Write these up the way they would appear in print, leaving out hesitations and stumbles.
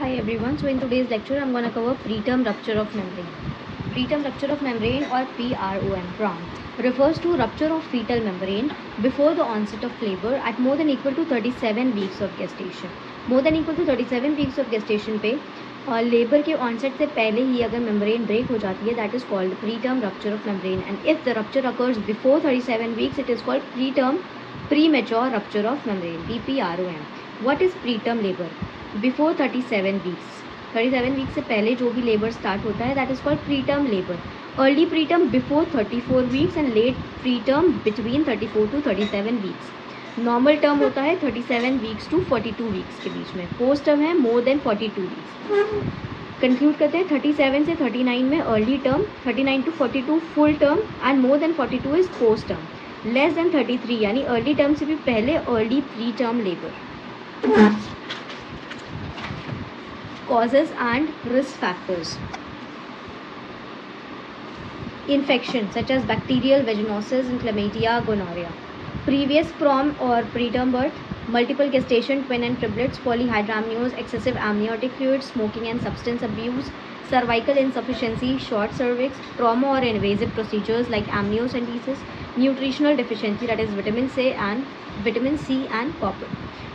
Hi everyone. So in today's lecture, I'm going to cover preterm rupture of membrane. Preterm rupture of membrane or PROM refers to rupture of fetal membrane before the onset of labor at more than equal to 37 weeks of gestation. More than equal to 37 weeks of gestation पे labour के onset से पहले ही अगर membrane break हो जाती है that is called preterm rupture of membrane and if the rupture occurs before 37 weeks it is called preterm premature rupture of membrane PPROM. What is preterm labour? Before 37 weeks 37 week से पहले जो भी labour start होता है that is called preterm labour. Early preterm before 34 weeks and late preterm between 34 to 37 weeks. Normal term होता है 37 weeks to 42 weeks के बीच में. पोस्ट टर्म है मोर देन 42 वीक्स. कंक्लूड करते हैं 37 से 39 में early term, 39 to 42 full term and more than 42 is post term. Less than 33 यानी अर्ली टर्म से भी पहले early pre term labour. Causes and risk factors. Infection such as bacterial vaginosis and chlamydia, gonorrhea. Previous prom or preterm birth, multiple gestation, twin and triplets, polyhydramnios, excessive amniotic fluid, smoking and substance abuse, cervical insufficiency, short cervix, trauma or invasive procedures like amniocentesis, nutritional deficiency that is vitamin C and copper.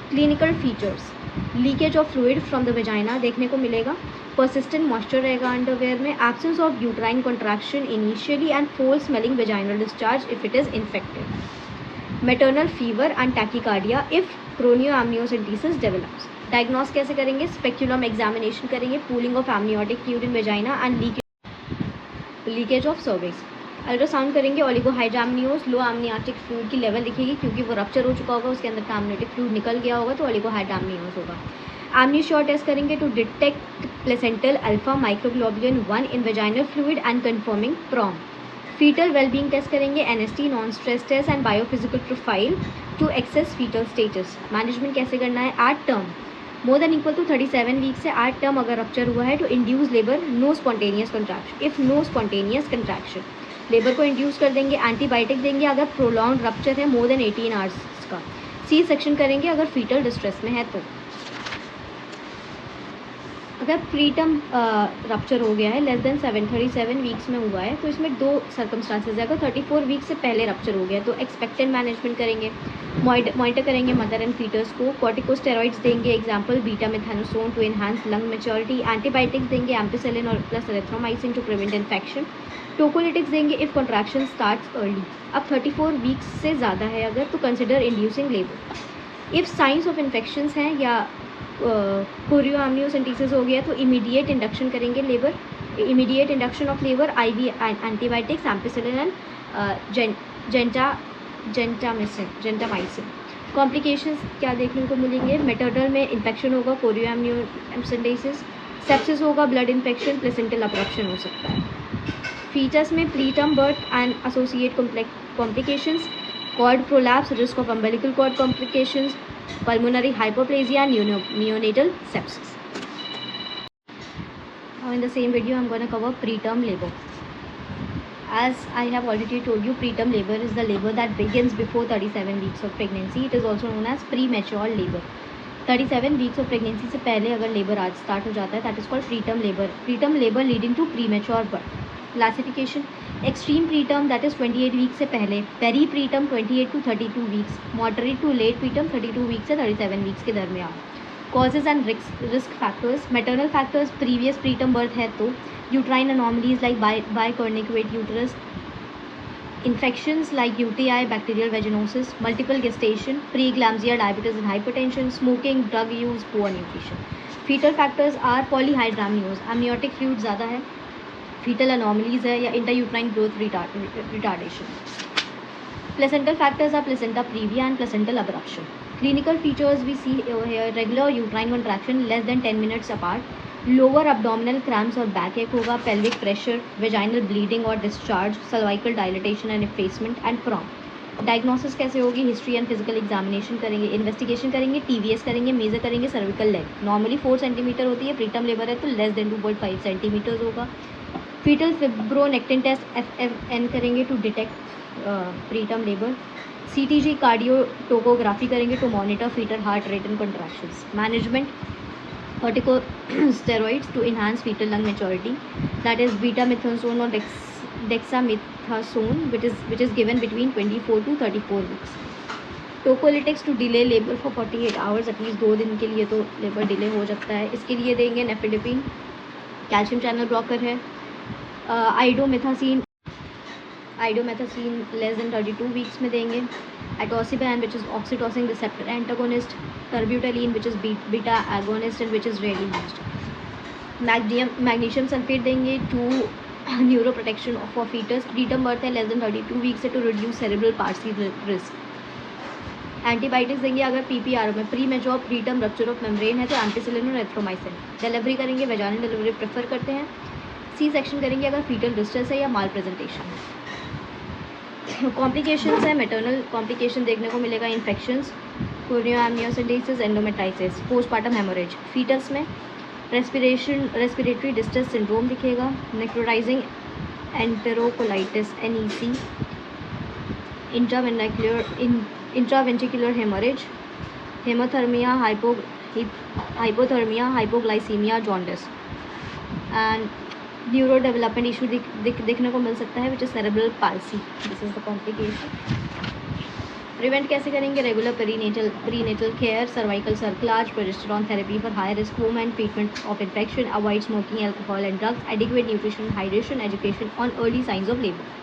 Clinical features. Leakage of fluid from the vagina देखने को मिलेगा. Persistent moisture रहेगा underwear में. Absence of uterine contraction initially and foul smelling vaginal discharge if it is infected. Maternal fever and tachycardia if क्रोनियो amniocentesis develops. Diagnose कैसे करेंगे? Speculum examination करेंगे. Pooling of amniotic fluid in vagina and leakage of cervix. Ultrasound करेंगे. Oligohydramnios, low amniotic fluid की level दिखेगी क्योंकि वो rupture हो चुका होगा, उसके अंदर का एमनियोटिक फ्लूइड निकल गया होगा तो ओलिगोहाइड्रामनियोस होगा. एमनियोश्योर टेस्ट करेंगे to detect placental alpha microglobulin 1 in vaginal fluid and confirming PROM. Fetal wellbeing test करेंगे. NST, non stress test and biophysical profile to assess fetal status. Management कैसे करना है? At term more than equal to 37 week से at term अगर rupture हुआ है तो induce labour, no spontaneous contraction. If no spontaneous contraction labour को induce कर देंगे. एंटीबायोटिक देंगे अगर प्रोलॉन्ग रप्चर है मोर देन 18 आवर्स का. सी सेक्शन करेंगे अगर फीटल डिस्ट्रेस में है तो. अगर प्रीटर्म रप्चर हो गया है लेस देन 37 वीक्स में हुआ है तो इसमें दो सर्कमस्टांसेस है. अगर 34 वीक से पहले रप्चर हो गया तो एक्सपेक्टेड मैनेजमेंट करेंगे. मॉनिटर करेंगे मदर एंड फीटर्स को. कॉर्टिकोस्टेरॉइड्स देंगे. Example betamethasone to enhance lung maturity. Antibiotics देंगे एम्पिसिलिन और plus erythromycin to prevent infection. Tocolytics देंगे इफ कॉन्ट्रैक्शन स्टार्ट्स अर्ली. अब 34 वीक्स से ज़्यादा है अगर तो consider inducing labour. If signs of infections हैं या कोरियो एमनियोसेंटेसिस हो गया तो इमीडिएट इंडक्शन करेंगे labour. Immediate induction of labour, IV antibiotics ampicillin and gentamicin. Complications क्या देखने को मिलेंगे? मेटर्नल में इन्फेक्शन होगा, कोरियो एमनियोसेंटेसिस. सेप्सिस होगा, ब्लड इन्फेक्शन, प्लेसेंटल अब्रप्शन हो सकता है. फीटस में preterm birth and associate complications, cord prolapse, risk of umbilical cord complications, pulmonary hyperplasia, neonatal sepsis. Now in the same video I'm going to cover preterm labor. As I have already told you, preterm labor is the labor that begins before 37 weeks of pregnancy. It is also known as premature labor. 37 weeks of pregnancy से पहले अगर labour आज start हो जाता है that is called preterm labor. Preterm labor leading to premature birth. Classification: extreme preterm that is 28 week से पहले. Very preterm 28 to 32 weeks. Moderate to late preterm 32 week से 37 वीक्स के दरमियान. Causes and risk factors: maternal factors, previous preterm birth है तो. Uterine anomalies like bicornuate uterus. Infections like UTI, bacterial vaginosis, multiple gestation, pre eclampsia, diabetes and hypertension, smoking, drug use, poor nutrition. Fetal factors are polyhydramnios, amniotic fluid ज़्यादा है, fetal anomalies है या intrauterine growth retardation. Placental factors are placenta previa and placental abruption. Clinical features we see here: regular uterine contraction less than 10 minutes apart, lower abdominal cramps और backache होगा, pelvic pressure, vaginal bleeding और discharge, cervical dilatation and effacement and PROM. Diagnosis कैसे होगी? History and physical examination करेंगे, investigation करेंगे, TVS करेंगे, measure करेंगे cervical length. Normally 4 centimetre होती है, प्रीटर्म लेबर है तो लेस देन 2.5 सेंटीमीटर्स होगा. फीटल फिब्रोनेक्टिन टेस्ट FFN करेंगे to detect preterm labour. CTG cardio topography करेंगे to monitor fetal heart rate and contractions. Management: corticosteroids to enhance fetal lung maturity, that is betamethasone or dexamethasone, which is given between 24 to 34 weeks. Tocolytics to delay labour for 48 hours, at least 2 दिन के लिए तो labour delay हो सकता है, इसके लिए देंगे नेफेडिपिन, कैल्शियम चैनल ब्लॉकर है, आइडोमेथासिन लेस देन 32 वीक्स में देंगे, atosiban which is oxytocin receptor antagonist, terbutaline which is beta agonist and which is rarely used, magnesium sulphate देंगे to neuro protection for fetus, preterm birth है less than 32 weeks है to reduce cerebral palsy risk, antibiotics देंगे अगर PPR में premature preterm rupture of membrane है तो ampicillin और erythromycin, delivery करेंगे वेजाइनल डिलीवरी प्रेफर करते हैं, सी सेक्शन करेंगे अगर फीटल डिस्ट्रेस है या माल प्रेजेंटेशन है। कॉम्प्लिकेशंस है, मैटरनल कॉम्प्लिकेशन देखने को मिलेगा, infections, chorioamnionitis, endometritis, postpartum haemorrhage, fetus में रेस्पिरेटरी डिस्ट्रेस सिंड्रोम दिखेगा, necrotizing enterocolitis NEC, intraventricular haemorrhage, hemothermia, hypothermia, hypoglycaemia, jaundice and neuro development issue दिखने को मिल सकता है which is cerebral palsy, this is the complication. Prevent कैसे करेंगे, regular prenatal care, cervical cerclage, progesterone therapy for high risk women, treatment of infection, avoid smoking, alcohol and drugs, adequate nutrition, hydration, education on early signs of labour.